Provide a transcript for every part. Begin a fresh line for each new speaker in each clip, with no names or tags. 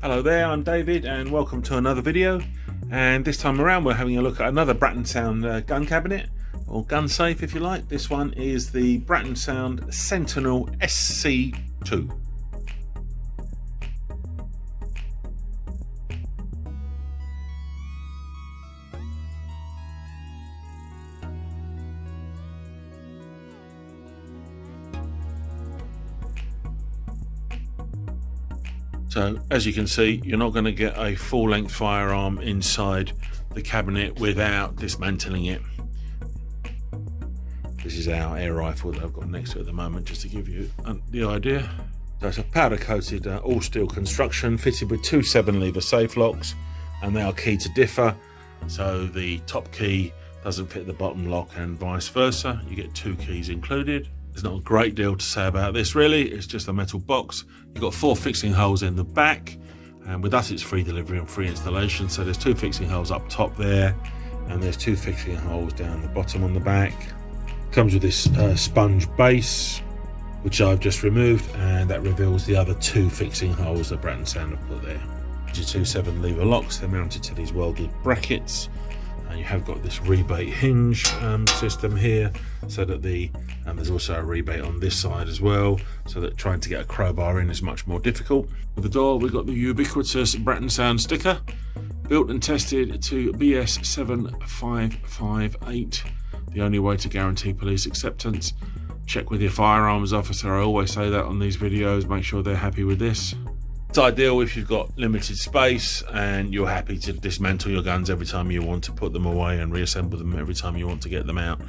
Hello there, I'm David and welcome to another video, and this time around we're having a look at another Brattonsound gun cabinet, or gun safe if you like. This one is the Brattonsound Sentinel SC2. So as you can see, you're not going to get a full-length firearm inside the cabinet without dismantling it. This is our air rifle that I've got next to it at the moment, just to give you the idea. So it's a powder-coated all-steel construction fitted with two 7-lever safe locks, and they are key to differ. So the top key doesn't fit the bottom lock and vice versa. You get two keys included. There's not a great deal to say about this really, it's just a metal box. You've got 4 fixing holes in the back, and with us it's free delivery and free installation. So there's 2 fixing holes up top there, and there's 2 fixing holes down the bottom on the back. Comes with this sponge base, which I've just removed, and that reveals the other 2 fixing holes that Brattonsound have put there. Your 2 7-lever locks, they're mounted to these welded brackets. And you have got this rebate hinge system here, so that there's also a rebate on this side as well, so that trying to get a crowbar in is much more difficult. With the door, we've got the ubiquitous Brattonsound sticker, built and tested to BS 7558. The only way to guarantee police acceptance. Check with your firearms officer. I always say that on these videos, make sure they're happy with this. It's ideal if you've got limited space and you're happy to dismantle your guns every time you want to put them away and reassemble them every time you want to get them out.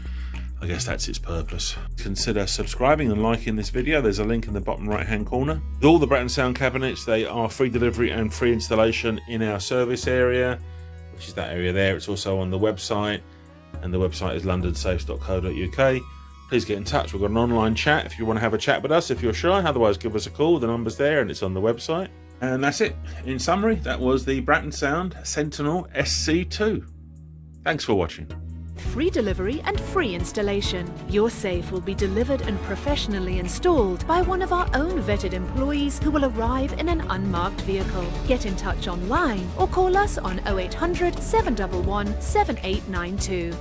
I guess that's its purpose. Consider subscribing and liking this video. There's a link in the bottom right hand corner. With all the Brattonsound cabinets, they are free delivery and free installation in our service area, which is that area there. It's also on the website, and the website is londonsafes.co.uk. Please get in touch. We've got an online chat if you want to have a chat with us if you're shy. Otherwise, give us a call. The number's there and it's on the website. And that's it. In summary, that was the Brattonsound Sentinel SC2. Thanks for watching.
Free delivery and free installation. Your safe will be delivered and professionally installed by one of our own vetted employees who will arrive in an unmarked vehicle. Get in touch online or call us on 0800 711 7892.